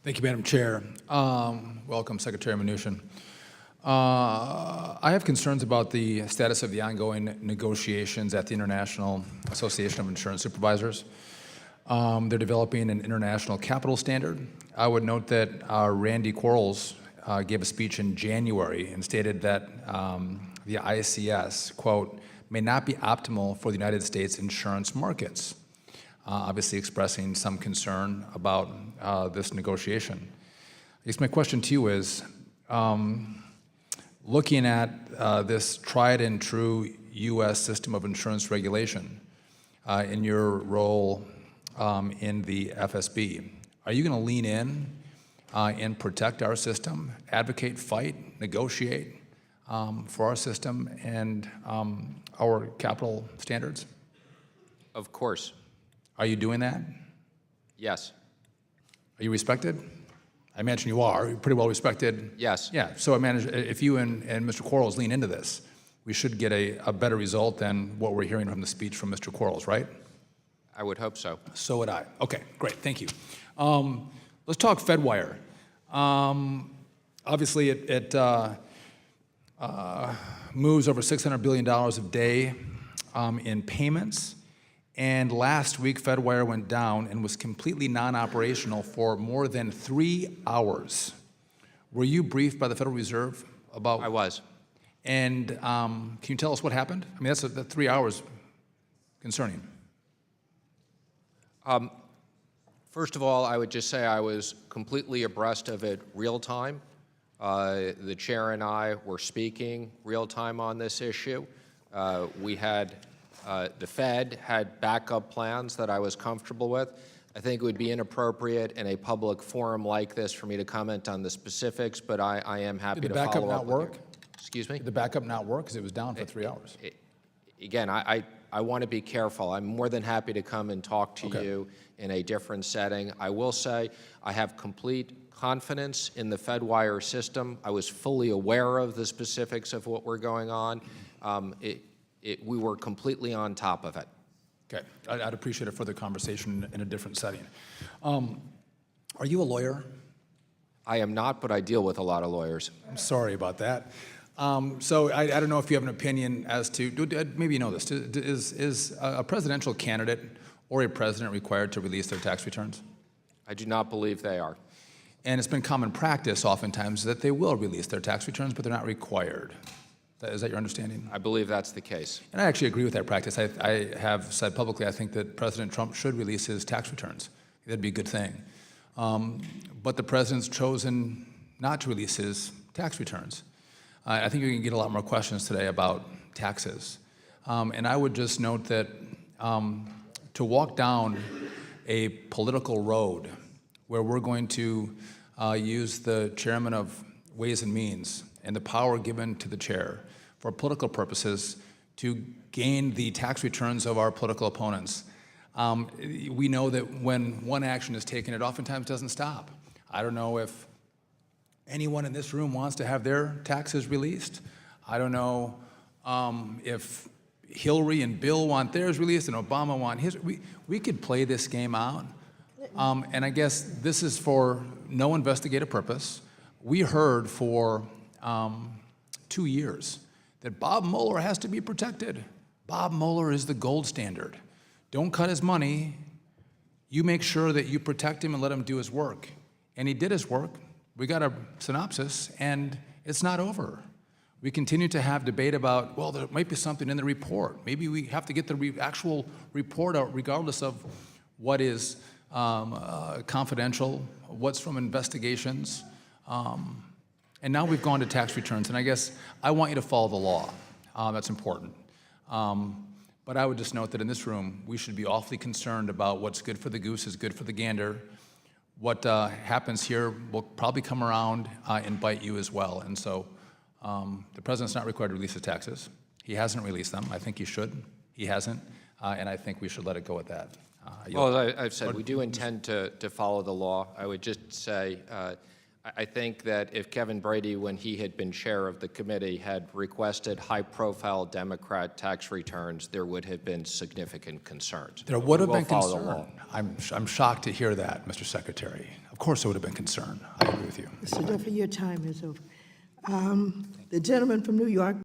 Thank you, Madam Chair. Welcome, Secretary Mnuchin. I have concerns about the status of the ongoing negotiations at the International Association of Insurance Supervisors. They're developing an international capital standard. I would note that Randy Quarles gave a speech in January and stated that the ICS, quote, may not be optimal for the United States insurance markets, obviously expressing some concern about this negotiation. I guess my question to you is, looking at this tried and true U.S. system of insurance regulation in your role in the FSB, are you going to lean in and protect our system, advocate, fight, negotiate for our system and our capital standards? Of course. Are you doing that? Yes. Are you respected? I imagine you are. You're pretty well respected. Yes. Yeah. So I imagine if you and Mr. Quarles lean into this, we should get a better result than what we're hearing from the speech from Mr. Quarles, right? I would hope so. So would I. Okay, great. Thank you. Let's talk FedWire. Obviously, it moves over $600 billion a day in payments. And last week, FedWire went down and was completely non-operational for more than 3 hours. Were you briefed by the Federal Reserve about? I was. And can you tell us what happened? I mean, that's 3 hours concerning. First of all, I would just say I was completely abreast of it real time. The chair and I were speaking real time on this issue. We had the Fed had backup plans that I was comfortable with. I think it would be inappropriate in a public forum like this for me to comment on the specifics, but I am happy to follow up. Did the backup not work? Excuse me? Did the backup not work because it was down for 3 hours? Again, I want to be careful. I'm more than happy to come and talk to you in a different setting. I will say I have complete confidence in the FedWire system. I was fully aware of the specifics of what were going on. We were completely on top of it. Okay, I'd appreciate a further conversation in a different setting. Are you a lawyer? I am not, but I deal with a lot of lawyers. I'm sorry about that. So I don't know if you have an opinion as to, maybe you know this, is a presidential candidate or a president required to release their tax returns? I do not believe they are. And it's been common practice oftentimes that they will release their tax returns, but they're not required. Is that your understanding? I believe that's the case. And I actually agree with that practice. I have said publicly I think that President Trump should release his tax returns. That'd be a good thing. But the president's chosen not to release his tax returns. I think you're going to get a lot more questions today about taxes. And I would just note that to walk down a political road where we're going to use the chairman of Ways and Means and the power given to the chair for political purposes to gain the tax returns of our political opponents. We know that when one action is taken, it oftentimes doesn't stop. I don't know if anyone in this room wants to have their taxes released. I don't know if Hillary and Bill want theirs released and Obama want his. We could play this game out. And I guess this is for no investigative purpose. We heard for 2 years that Bob Mueller has to be protected. Bob Mueller is the gold standard. Don't cut his money. You make sure that you protect him and let him do his work. And he did his work. We got a synopsis, and it's not over. We continue to have debate about, well, there might be something in the report. Maybe we have to get the actual report out regardless of what is confidential, what's from investigations. And now we've gone to tax returns, and I guess I want you to follow the law. That's important. But I would just note that in this room, we should be awfully concerned about what's good for the goose is good for the gander. What happens here will probably come around and bite you as well. And so the president's not required to release his taxes. He hasn't released them. I think he should. He hasn't. And I think we should let it go at that. Well, as I've said, we do intend to follow the law. I would just say, I think that if Kevin Brady, when he had been chair of the committee, had requested high-profile Democrat tax returns, there would have been significant concerns. There would have been concern. I'm shocked to hear that, Mr. Secretary. Of course there would have been concern. I agree with you. Mr. Duffy, your time is over. The gentleman from New York.